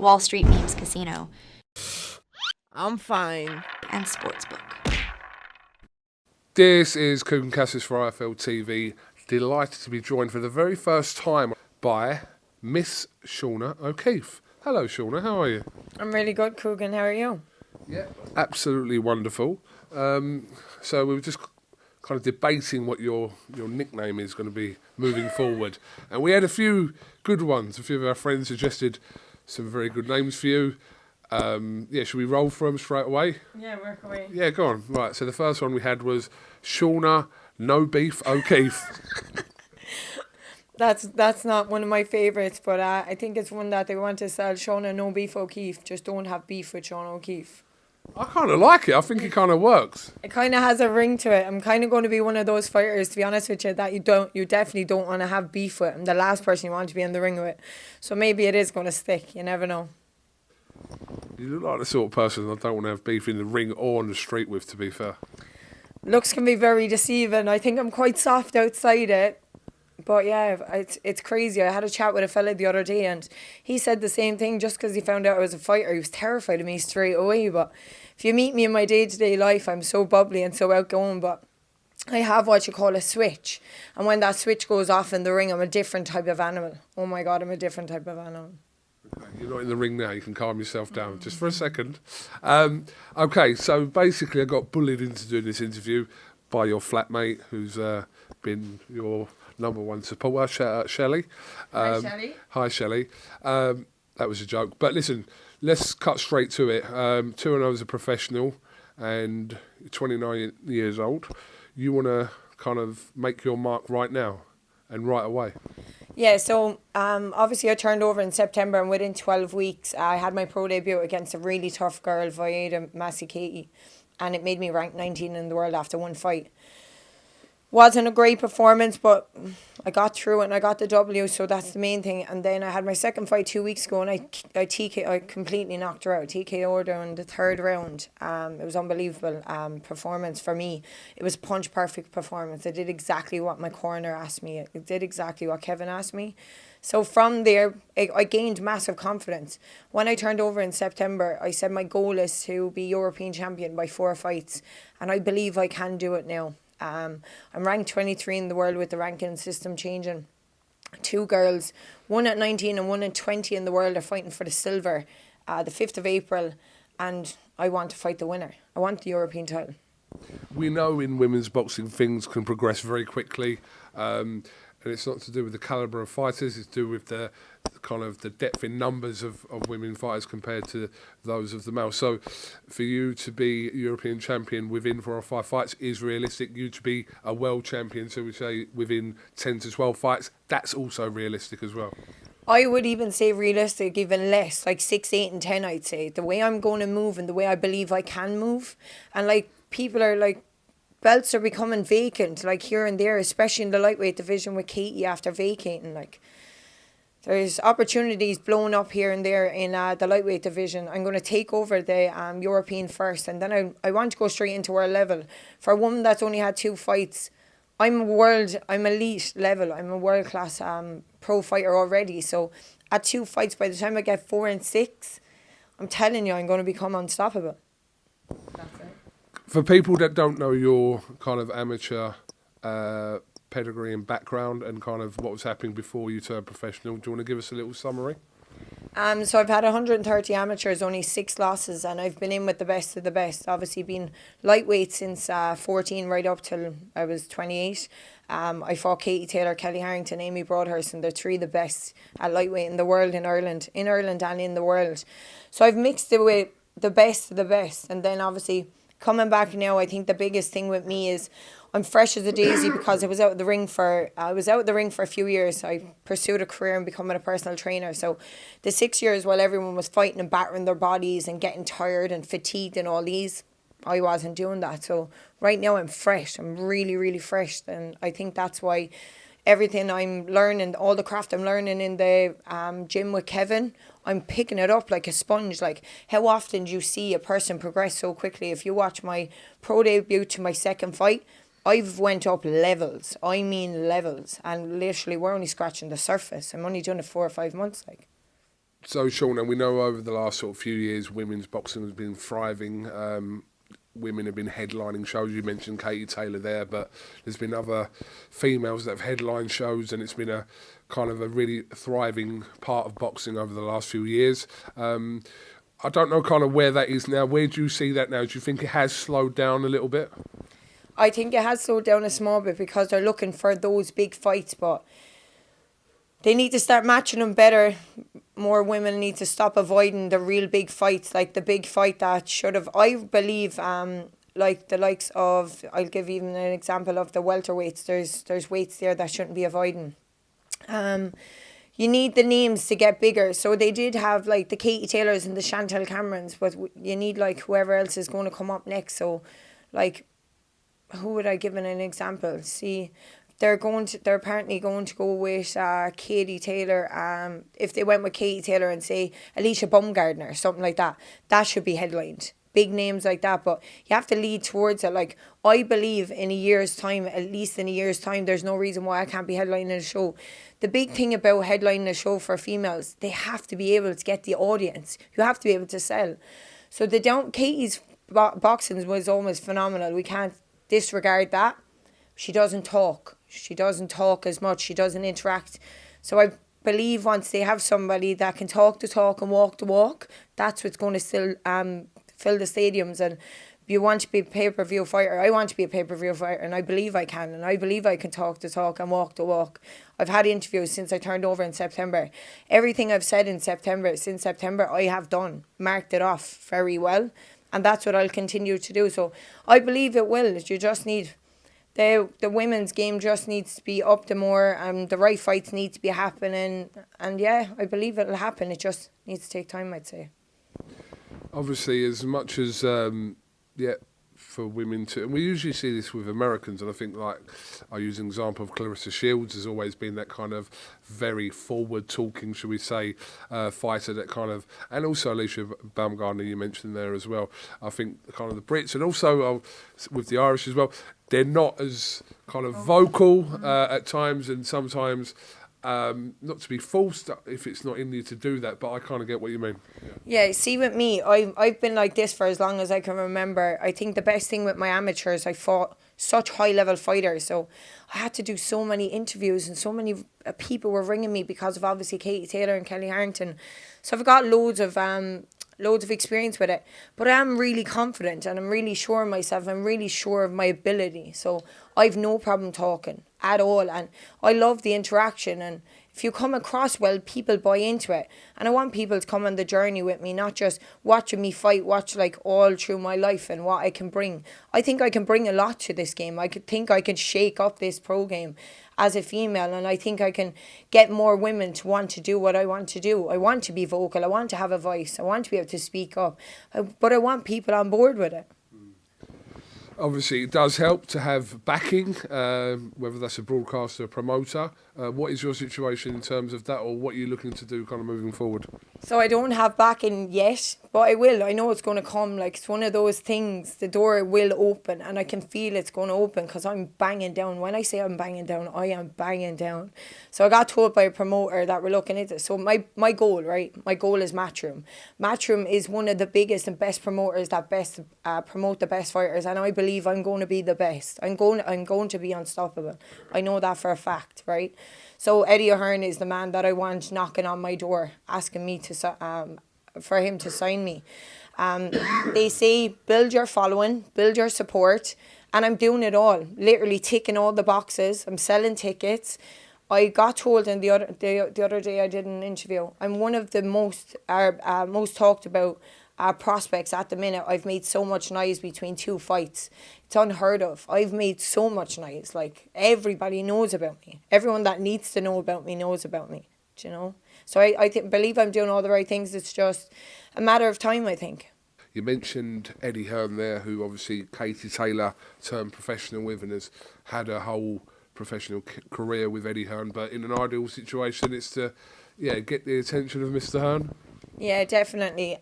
Wall Street Memes Casino, I'm fine. and Sportsbook. This is KUGAN CASSIUS for IFLTV. Delighted to be joined for the very first time by Miss Shauna O'Keefe. Hello, Shauna. How are you? I'm really good, KUGAN. How are you? Yeah, absolutely wonderful. So we were just kind of debating what your nickname is going to be moving forward, and we had a few good ones. A few of our friends suggested some very good names for you. Should we roll for them straight away? Yeah, work away. Yeah, go on. Right, so the first one we had was Shauna No Beef O'Keefe. That's not one of my favourites, but I think it's one that they want to sell. Shauna No Beef O'Keefe. Just don't have beef with Shauna O'Keefe. I kind of like it. I think it kind of works. It kind of has a ring to it. I'm kind of going to be one of those fighters, to be honest with you, that you definitely don't want to have beef with. I'm the last person you want to be in the ring with. So maybe it is going to stick. You never know. You look like the sort of person I don't want to have beef in the ring or on the street with, to be fair. Looks can be very deceiving. I think I'm quite soft outside it. But yeah, it's crazy. I had a chat with a fella the other day and he said the same thing. Just because he found out I was a fighter, he was terrified of me straight away. But if you meet me in my day-to-day life, I'm so bubbly and so outgoing. But I have what you call a switch. And when that switch goes off in the ring, I'm a different type of animal. Oh my God, I'm a different type of animal. Okay, you're not in the ring now. You can calm yourself down just for a second. Okay, so basically I got bullied into doing this interview by your flatmate who's been your number one supporter, shout out Shelley. Hi, Shelley. Hi, Shelley. That was a joke. But listen, let's cut straight to it. 2-0 as a professional and 29 years old. You want to kind of make your mark right now and right away. Yeah, so obviously I turned over in September and within 12 weeks I had my pro debut against a really tough girl, Vieda Masikei, and it made me rank 19 in the world after one fight. Wasn't a great performance, but I got through it and I got the W, so that's the main thing. And then I had my second fight 2 weeks ago and I completely knocked her out. TKO'd her in the third round. It was unbelievable performance for me. It was a punch-perfect performance. I did exactly what my corner asked me. I did exactly what Kevin asked me. So from there, I gained massive confidence. When I turned over in September, I said my goal is to be European champion by 4 fights. And I believe I can do it now. I'm ranked 23 in the world with the ranking system changing. 2 girls, one at 19 and one at 20 in the world, are fighting for the silver the 5th of April, and I want to fight the winner. I want the European title. We know in women's boxing things can progress very quickly, and it's not to do with the calibre of fighters, it's to do with the kind of the depth in numbers of women fighters compared to those of the male. So for you to be European champion within 4 or 5 fights is realistic. You to be a world champion, so we say within 10 to 12 fights, that's also realistic as well. I would even say realistic, even less, like 6, 8 and 10 I'd say. The way I'm going to move and the way I believe I can move. And like people are like, belts are becoming vacant, like here and there, especially in the lightweight division with Katie after vacating. Like, there's opportunities blown up here and there in the lightweight division. I'm going to take over the European first, and then I want to go straight into world level. For a woman that's only had 2 fights, I'm elite level. I'm a world class pro fighter already. So at 2 fights, by the time I get 4 and 6, I'm telling you, I'm going to become unstoppable. That's it. For people that don't know your kind of amateur pedigree and background and kind of what was happening before you turned professional, do you want to give us a little summary? So I've had 130 amateurs, only 6 losses, and I've been in with the best of the best. Obviously been lightweight since 14 right up till I was 28. I fought Katie Taylor, Kelly Harrington, Amy Broadhurst, and they're 3 of the best at lightweight in the world, in Ireland and in the world. So I've mixed it with the best of the best, and then obviously coming back now, I think the biggest thing with me is I'm fresh as a daisy because I was out of the ring for a few years. I pursued a career in becoming a personal trainer. So the 6 years while everyone was fighting and battering their bodies and getting tired and fatigued and all these, I wasn't doing that. So right now I'm fresh. I'm really, really fresh. And I think that's why everything I'm learning, all the craft I'm learning in the gym with Kevin, I'm picking it up like a sponge. Like, how often do you see a person progress so quickly? If you watch my pro debut to my second fight, I've went up levels. I mean levels. And literally, we're only scratching the surface. I'm only doing it 4 or 5 months. Like, So, Shauna, we know over the last sort of few years, women's boxing has been thriving. Women have been headlining shows. You mentioned Katie Taylor there, but there's been other females that have headlined shows, and it's been a kind of a really thriving part of boxing over the last few years. I don't know kind of where that is now. Where do you see that now? Do you think it has slowed down a little bit? I think it has slowed down a small bit because they're looking for those big fights, but they need to start matching them better. More women need to stop avoiding the real big fights, like the big fight that should have, I believe, like the likes of, I'll give even an example of the welterweights. There's weights there that shouldn't be avoiding. You need the names to get bigger. So they did have like the Katie Taylors and the Chantel Camerons, but you need like whoever else is going to come up next. So like, who would I give an example? See, they're apparently going to go with Katie Taylor. If they went with Katie Taylor and say Alicia Baumgardner or something like that, that should be headlined. Big names like that, but you have to lead towards it. Like, I believe in a year's time, at least in a year's time, there's no reason why I can't be headlining a show. The big thing about headlining a show for females, they have to be able to get the audience. You have to be able to sell. So Katie's boxing was almost phenomenal. We can't disregard that. She doesn't talk. She doesn't talk as much. She doesn't interact. So I believe once they have somebody that can talk the talk and walk the walk, that's what's going to still fill the stadiums. And you want to be a pay-per-view fighter. I want to be a pay-per-view fighter, and I believe I can. And I believe I can talk the talk and walk the walk. I've had interviews since I turned over in September. Everything I've said since September, I have done. Marked it off very well. And that's what I'll continue to do. So I believe it will. You just need... The women's game just needs to be up to more, the right fights need to be happening, and yeah, I believe it'll happen. It just needs to take time, I'd say. Obviously, as much as for women to, and we usually see this with Americans, and I think like I use an example of Clarissa Shields has always been that kind of very forward talking, should we say, fighter that kind of, and also Alicia Baumgardner you mentioned there as well. I think kind of the Brits and also with the Irish as well, they're not as kind of vocal at times, and sometimes not to be forced if it's not in you to do that, but I kind of get what you mean. Yeah, see with me, I've been like this for as long as I can remember. I think the best thing with my amateurs, I fought such high level fighters, so I had to do so many interviews and so many people were ringing me because of obviously Katie Taylor and Kelly Harrington. So I've got loads of experience with it, but I am really confident and I'm really sure of myself. I'm really sure of my ability, so I've no problem talking at all, and I love the interaction. And if you come across well, people buy into it, and I want people to come on the journey with me, not just watching me fight, watch like all through my life and what I can bring. I think I can bring a lot to this game. I think I can shake up this pro game as a female, and I think I can get more women to want to do what I want to do. I want to be vocal, I want to have a voice, I want to be able to speak up, but I want people on board with it. Obviously, it does help to have backing, whether that's a broadcaster or a promoter. What is your situation in terms of that, or what are you looking to do kind of moving forward? So I don't have backing yet, but I will. I know it's going to come. Like, it's one of those things, the door will open, and I can feel it's going to open because I'm banging down. When I say I'm banging down, I am banging down. So I got told by a promoter that we're looking into it. So my goal, right? My goal is Matchroom. Matchroom is one of the biggest and best promoters that best promote the best fighters, and I believe I'm going to be the best. I'm going to be unstoppable. I know that for a fact, right? So Eddie Hearn is the man that I want knocking on my door, asking me to for him to sign me. They say build your following, build your support, and I'm doing it all. Literally ticking all the boxes. I'm selling tickets. I got told the other day I did an interview, I'm one of the most talked about prospects at the minute. I've made so much noise between two fights. It's unheard of. I've made so much noise. Like, everybody knows about me. Everyone that needs to know about me knows about me. Do you know? So I believe I'm doing all the right things. It's just a matter of time, I think. You mentioned Eddie Hearn there, who obviously Katie Taylor turned professional with and has had a whole professional career with Eddie Hearn. But in an ideal situation, it's to get the attention of Mr. Hearn. Yeah, definitely.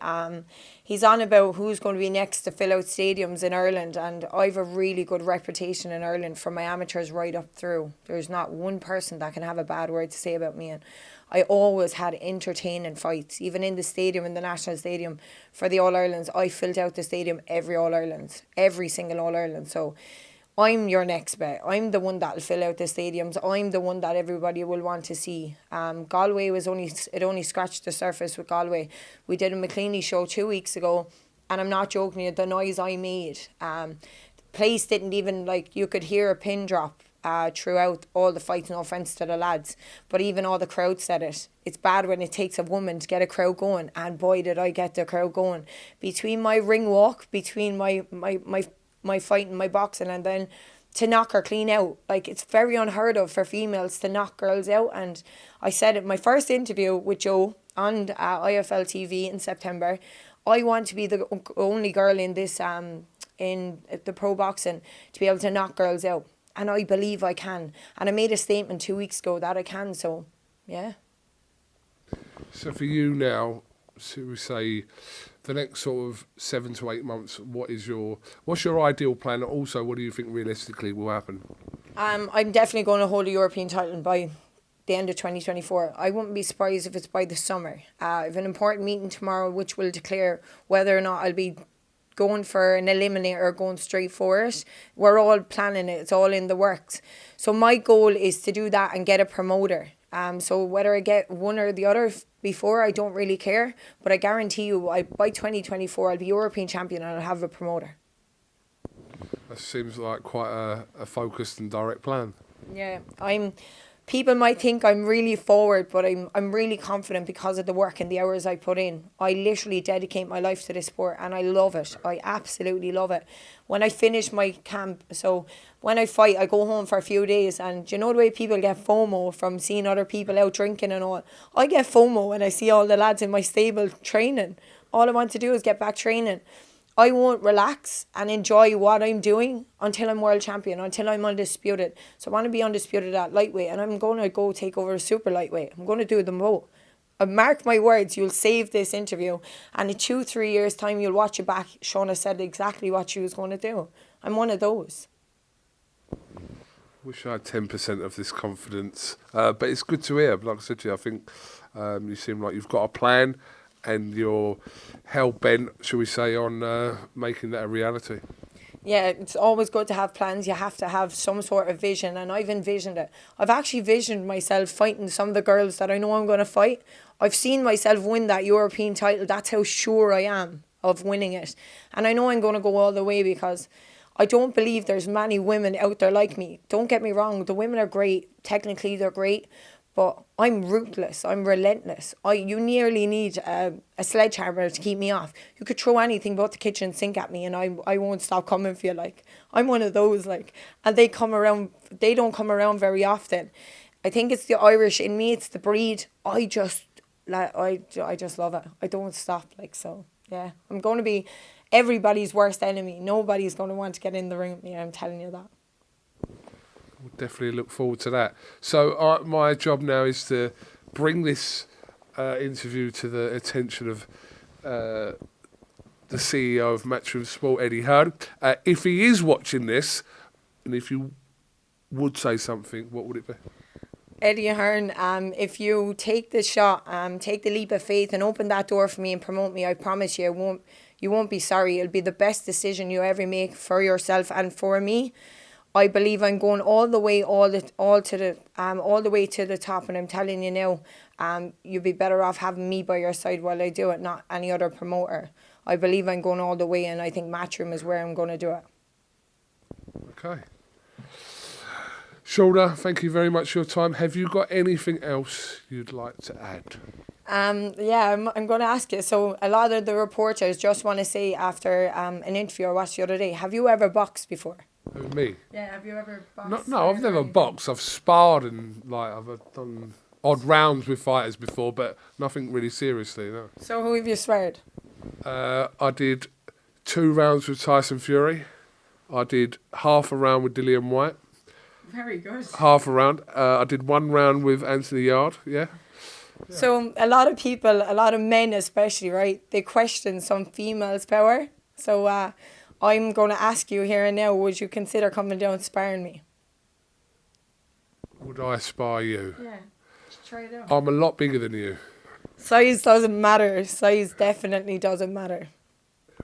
He's on about who's going to be next to fill out stadiums in Ireland, and I've a really good reputation in Ireland from my amateurs right up through. There's not one person that can have a bad word to say about me, and I always had entertaining fights, even in the stadium, in the national stadium for the All Irelands. I filled out the stadium every All Ireland, every single All Ireland. So I'm your next bet. I'm the one that'll fill out the stadiums. I'm the one that everybody will want to see. Galway only scratched the surface with Galway. We did a McLeany show 2 weeks ago, and I'm not joking you, the noise I made. The place didn't even, you could hear a pin drop throughout all the fights, no offence to the lads. But even all the crowd said it. It's bad when it takes a woman to get a crowd going, and boy did I get the crowd going. Between my ring walk, between my fighting, my boxing, and then to knock her clean out. It's very unheard of for females to knock girls out. And I said it, my first interview with Joe on IFLTV in September, I want to be the only girl in this, in the pro boxing, to be able to knock girls out. And I believe I can. And I made a statement 2 weeks ago that I can, so yeah. So for you now, so we say the next sort of 7 to 8 months, what's your ideal plan? And also, what do you think realistically will happen? I'm definitely going to hold a European title by the end of 2024. I wouldn't be surprised if it's by the summer. I have an important meeting tomorrow which will declare whether or not I'll be going for an eliminator or going straight for it. We're all planning it. It's all in the works. So my goal is to do that and get a promoter. So whether I get one or the other before, I don't really care. But I guarantee you, by 2024, I'll be European champion and I'll have a promoter. That seems like quite a focused and direct plan. Yeah, people might think I'm really forward, but I'm really confident because of the work and the hours I put in. I literally dedicate my life to this sport and I love it. I absolutely love it. When I finish my camp, so when I fight, I go home for a few days, and you know the way people get FOMO from seeing other people out drinking and all? I get FOMO when I see all the lads in my stable training. All I want to do is get back training. I won't relax and enjoy what I'm doing until I'm world champion, until I'm undisputed. So I want to be undisputed at lightweight, and I'm going to go take over a super lightweight. I'm going to do them both. Mark my words, you'll save this interview, and in 2-3 years' time, you'll watch it back. Shauna said exactly what she was going to do. I'm one of those. Wish I had 10% of this confidence, but it's good to hear. Like I said to you, I think you seem like you've got a plan, and you're hell-bent, shall we say, on making that a reality. Yeah, it's always good to have plans. You have to have some sort of vision, and I've envisioned it. I've actually visioned myself fighting some of the girls that I know I'm going to fight. I've seen myself win that European title. That's how sure I am of winning it. And I know I'm going to go all the way because I don't believe there's many women out there like me. Don't get me wrong, the women are great. Technically, they're great. But I'm ruthless. I'm relentless. You nearly need a sledgehammer to keep me off. You could throw anything but the kitchen sink at me and I won't stop coming for you. I'm one of those, and they come around. They don't come around very often. I think it's the Irish in me. It's the breed. I just love it. I don't stop. So yeah, I'm going to be everybody's worst enemy. Nobody's going to want to get in the ring with me. I'm telling you that. We'll definitely look forward to that. So my job now is to bring this interview to the attention of the CEO of Matchroom Sport, Eddie Hearn. If he is watching this, and if you would say something, what would it be? Eddie Hearn, if you take the shot, take the leap of faith and open that door for me and promote me, I promise you, you won't be sorry. It'll be the best decision you ever make for yourself and for me. I believe I'm going all the way to the top, and I'm telling you now, you'd be better off having me by your side while I do it, not any other promoter. I believe I'm going all the way, and I think Matchroom is where I'm going to do it. Okay. Shauna, thank you very much for your time. Have you got anything else you'd like to add? Yeah, I'm going to ask you. So a lot of the reporters just want to say after an interview I watched the other day, have you ever boxed before? Who, me? Yeah, have you ever boxed? No, I've never boxed. I've sparred and I've done odd rounds with fighters before, but nothing really seriously, no. So who have you sparred? I did 2 rounds with Tyson Fury. I did half a round with Dillian White. Very good. Half a round. I did 1 round with Anthony Yard, yeah. So a lot of people, a lot of men especially, right, they question some females' power. So I'm going to ask you here and now, would you consider coming down and sparring me? Would I spar you? Yeah, just try it out. I'm a lot bigger than you. Size doesn't matter. Size definitely doesn't matter.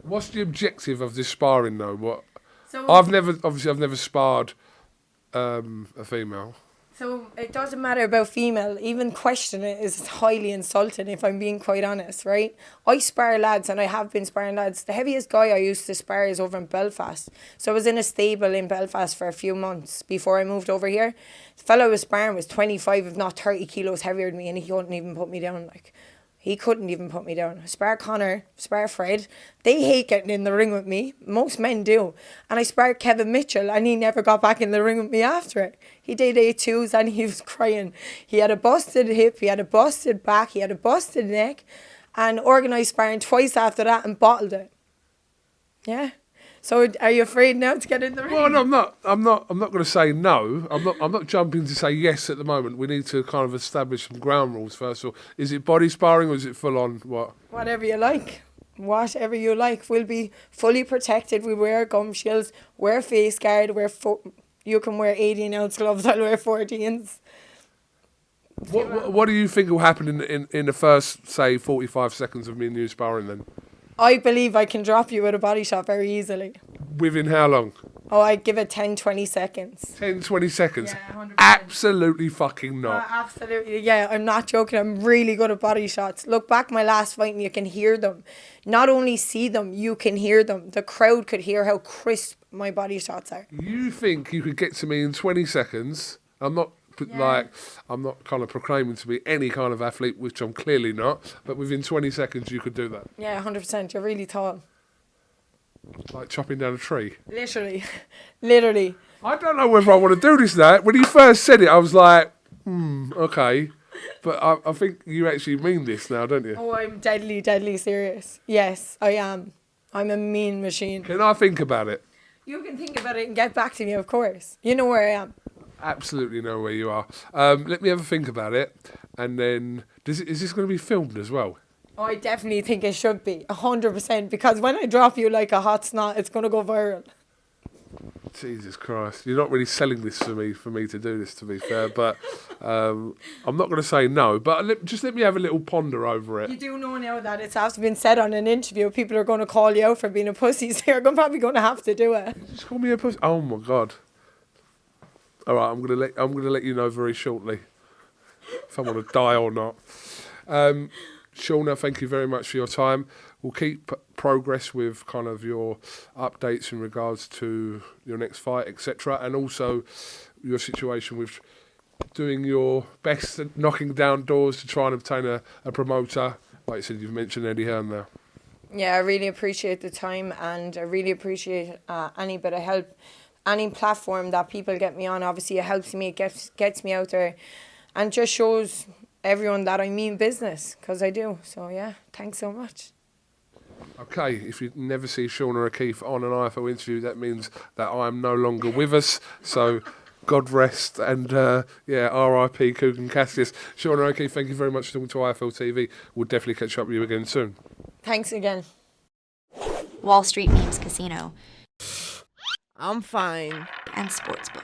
What's the objective of this sparring though? What? So I've never sparred a female. So it doesn't matter about female. Even questioning it is highly insulting, if I'm being quite honest, right? I spar lads, and I have been sparring lads. The heaviest guy I used to spar is over in Belfast. So I was in a stable in Belfast for a few months before I moved over here. The fellow I was sparring was 25, if not 30 kilos heavier than me, and he couldn't even put me down. Like, he couldn't even put me down. Spar Connor, spar Fred. They hate getting in the ring with me. Most men do. And I sparred Kevin Mitchell, and he never got back in the ring with me after it. He did A2s and he was crying. He had a busted hip, he had a busted back, he had a busted neck, and organised sparring twice after that and bottled it. Yeah. So are you afraid now to get in the ring? Well, no, I'm not. I'm not going to say no. I'm not jumping to say yes at the moment. We need to kind of establish some ground rules first of all. Is it body sparring or is it full on what? Whatever you like. Whatever you like. We'll be fully protected. We wear gum shields, wear face guard, you can wear 18-ounce gloves. I'll wear 14s. What do you think will happen in the first, say, 45 seconds of me and you sparring then? I believe I can drop you with a body shot very easily. Within how long? Oh, I'd give it 10, 20 seconds. 10, 20 seconds? Yeah, 100%. Absolutely fucking not. Absolutely, yeah, I'm not joking. I'm really good at body shots. Look back my last fight and you can hear them. Not only see them, you can hear them. The crowd could hear how crisp my body shots are. You think you could get to me in 20 seconds? I'm not kind of proclaiming to be any kind of athlete, which I'm clearly not, but within 20 seconds you could do that. Yeah, 100%. You're really tall. Like chopping down a tree. Literally. Literally. I don't know whether I want to do this now. When you first said it, I was like, okay. But I think you actually mean this now, don't you? Oh, I'm deadly, deadly serious. Yes, I am. I'm a mean machine. Can I think about it? You can think about it and get back to me, of course. You know where I am. Absolutely know where you are. Let me have a think about it. And then, is this going to be filmed as well? Oh, I definitely think it should be. 100%. Because when I drop you like a hot snot, it's going to go viral. Jesus Christ. You're not really selling this for me to do this, to be fair. But I'm not going to say no. But let me have a little ponder over it. You do know now that it's after been said on an interview. People are going to call you out for being a pussy. So you're probably going to have to do it. Just call me a pussy. Oh, my God. All right, I'm gonna let you know very shortly if I want to die or not. Shauna, thank you very much for your time. We'll keep progress with kind of your updates in regards to your next fight, etc., and also your situation with doing your best at knocking down doors to try and obtain a promoter. Like you said, you've mentioned Eddie Hearn there. Yeah, I really appreciate the time, and I really appreciate any bit of help. Any platform that people get me on, obviously it helps me, it gets me out there, and just shows everyone that I mean business, because I do. So yeah, thanks so much. Okay, if you never see Shauna O'Keefe on an IFL interview, that means that I am no longer with us. So God rest, and R.I.P. KUGAN CASSIUS. Shauna O'Keefe, thank you very much for talking to IFL TV. We'll definitely catch up with you again soon. Thanks again. Wall Street Memes Casino. I'm fine. And Sportsbook.